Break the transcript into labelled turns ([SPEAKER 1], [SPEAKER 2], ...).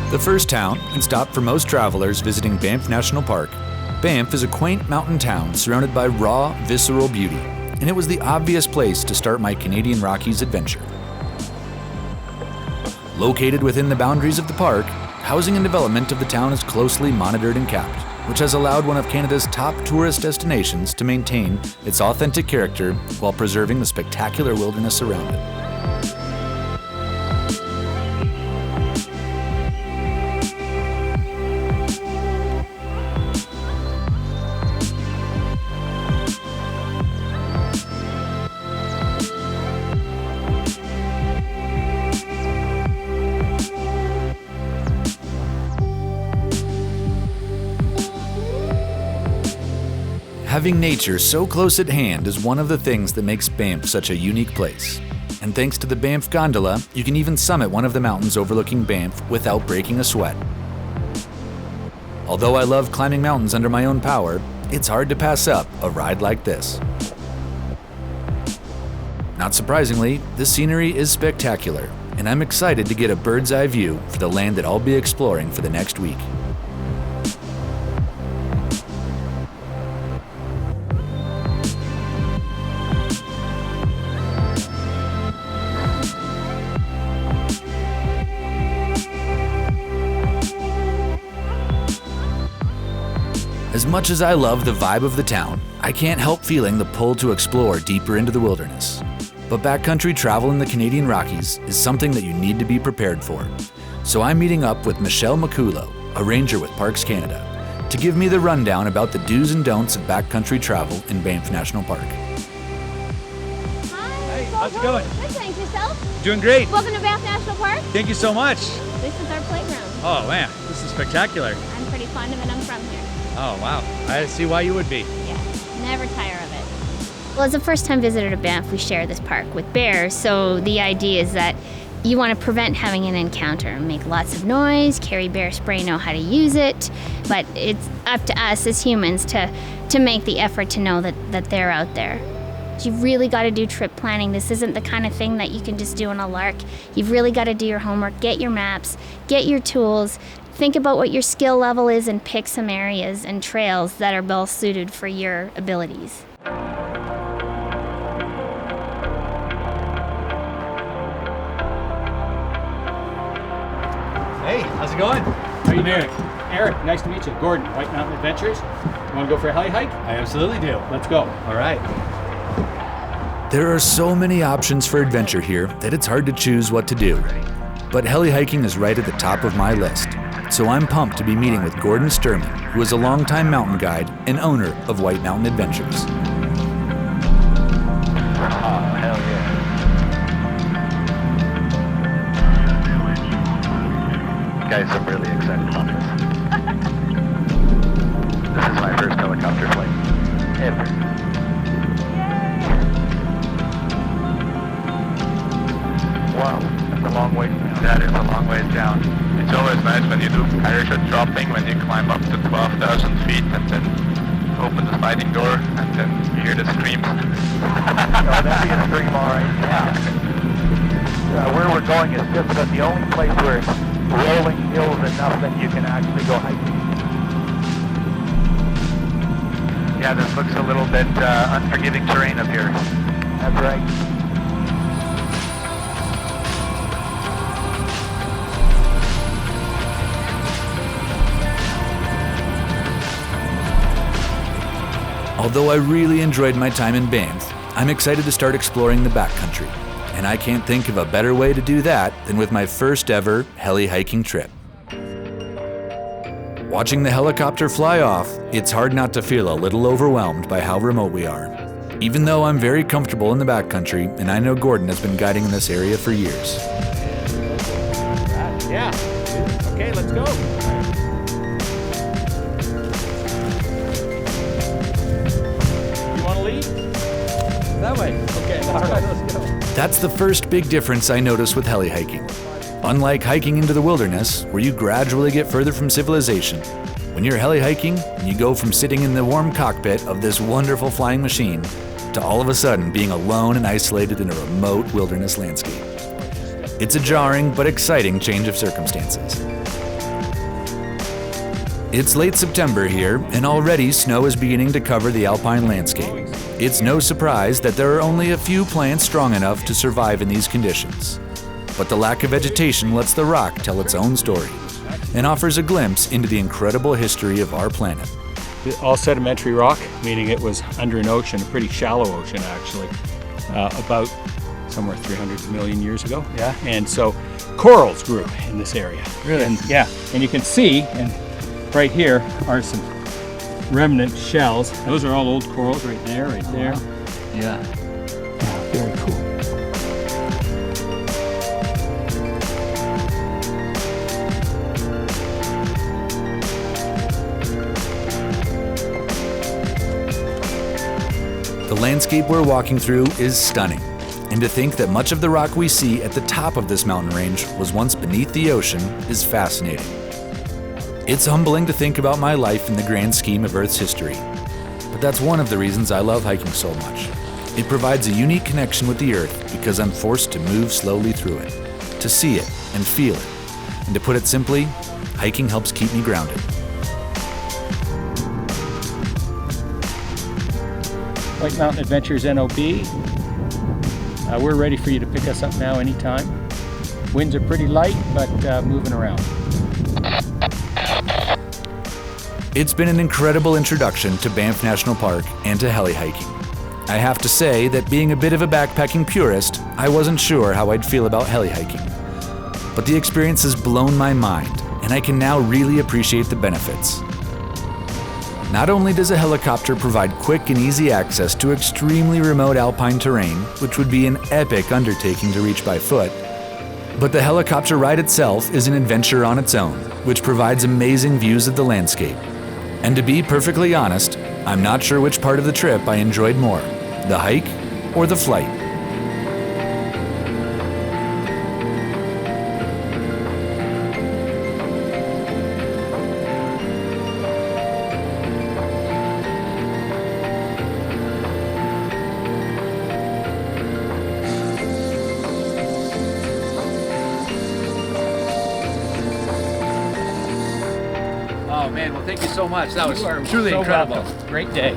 [SPEAKER 1] The first town and stop for most travelers visiting Banff National Park, Banff is a quaint mountain town surrounded by raw, visceral beauty, and it was the obvious place to start my Canadian Rockies adventure. Located within the boundaries of the park, housing and development of the town is closely monitored and capped, which has allowed one of Canada's top tourist destinations to maintain its authentic character while preserving the spectacular wilderness around it. Having nature so close at hand is one of the things that makes Banff such a unique place. And thanks to the Banff gondola, you can even summit one of the mountains overlooking Banff without breaking a sweat. Although I love climbing mountains under my own power, it's hard to pass up a ride like this. Not surprisingly, the scenery is spectacular, and I'm excited to get a bird's eye view for the land that I'll be exploring for the next week. As much as I love the vibe of the town, I can't help feeling the pull to explore deeper into the wilderness. But backcountry travel in the Canadian Rockies is something that you need to be prepared for. So I'm meeting up with Michelle McCullough, a ranger with Parks Canada, to give me the rundown about the do's and don'ts of backcountry travel in Banff National Park.
[SPEAKER 2] Hi.
[SPEAKER 3] Hey, how's it going?
[SPEAKER 2] Good, thanks. Yourself?
[SPEAKER 3] Doing great.
[SPEAKER 2] Welcome to Banff National Park.
[SPEAKER 3] Thank you so much.
[SPEAKER 2] This is our playground.
[SPEAKER 3] Oh man, this is spectacular.
[SPEAKER 2] I'm pretty fond of it. I'm from here.
[SPEAKER 3] Oh wow, I see why you would be.
[SPEAKER 2] Yeah, never tire of it. Well, as a first-time visitor to Banff, we share this park with bears, so the idea is that you want to prevent having an encounter, make lots of noise, carry bear spray, know how to use it, but it's up to us as humans to make the effort to know that they're out there. You've really got to do trip planning. This isn't the kind of thing that you can just do on a lark. You've really got to do your homework, get your maps, get your tools, think about what your skill level is, and pick some areas and trails that are well suited for your abilities.
[SPEAKER 3] Hey, how's it going?
[SPEAKER 4] How you doing? Eric, nice to meet you. Gordon, White Mountain Adventures. You want to go for a heli hike?
[SPEAKER 3] I absolutely do.
[SPEAKER 4] Let's go.
[SPEAKER 3] All right.
[SPEAKER 1] There are so many options for adventure here that it's hard to choose what to do. But heli hiking is right at the top of my list. So I'm pumped to be meeting with Gordon Sturman, who is a longtime mountain guide and owner of White Mountain Adventures.
[SPEAKER 5] Hell yeah. Guys, I'm really excited about this. This is my first helicopter flight ever. Wow, that's a long way down. That is a long way down. It's always nice when you do parachute dropping, when you climb up to 12,000 feet and then open the sliding door and then you hear the screams. Oh, that'd be a scream, all right. Yeah. Where we're going is just about the only place where it's rolling hills enough that you can actually go hiking. Yeah, this looks a little bit unforgiving terrain up here. That's right.
[SPEAKER 1] Although I really enjoyed my time in Banff, I'm excited to start exploring the backcountry. And I can't think of a better way to do that than with my first ever heli hiking trip. Watching the helicopter fly off, it's hard not to feel a little overwhelmed by how remote we are. Even though I'm very comfortable in the backcountry, and I know Gordon has been guiding in this area for years.
[SPEAKER 4] Yeah. Okay, let's go. You want to lead? That way. Okay, all right, let's go.
[SPEAKER 1] That's the first big difference I notice with heli hiking. Unlike hiking into the wilderness, where you gradually get further from civilization, when you're heli hiking, you go from sitting in the warm cockpit of this wonderful flying machine to all of a sudden being alone and isolated in a remote wilderness landscape. It's a jarring but exciting change of circumstances. It's late September here, and already snow is beginning to cover the alpine landscape. It's no surprise that there are only a few plants strong enough to survive in these conditions. But the lack of vegetation lets the rock tell its own story and offers a glimpse into the incredible history of our planet.
[SPEAKER 4] All sedimentary rock, meaning it was under an ocean, a pretty shallow ocean actually, about somewhere 300 million years ago. Yeah, and so corals grew in this area.
[SPEAKER 3] Really?
[SPEAKER 4] And, yeah, and you can see, and right here are some remnant shells. Those are all old corals right there, right there.
[SPEAKER 3] Yeah.
[SPEAKER 4] Yeah, very cool.
[SPEAKER 1] The landscape we're walking through is stunning, and to think that much of the rock we see at the top of this mountain range was once beneath the ocean is fascinating. It's humbling to think about my life in the grand scheme of Earth's history, but that's one of the reasons I love hiking so much. It provides a unique connection with the Earth because I'm forced to move slowly through it, to see it and feel it, and to put it simply, hiking helps keep me grounded.
[SPEAKER 4] White Mountain Adventures NOB. We're ready for you to pick us up now anytime. Winds are pretty light, but moving around.
[SPEAKER 1] It's been an incredible introduction to Banff National Park and to heli hiking. I have to say that being a bit of a backpacking purist, I wasn't sure how I'd feel about heli hiking. But the experience has blown my mind, and I can now really appreciate the benefits. Not only does a helicopter provide quick and easy access to extremely remote alpine terrain, which would be an epic undertaking to reach by foot, but the helicopter ride itself is an adventure on its own, which provides amazing views of the landscape. And to be perfectly honest, I'm not sure which part of the trip I enjoyed more, the hike or the flight.
[SPEAKER 3] Oh man, well thank you so much. That was
[SPEAKER 4] You are
[SPEAKER 3] truly
[SPEAKER 4] so
[SPEAKER 3] incredible.
[SPEAKER 4] welcome. Great day.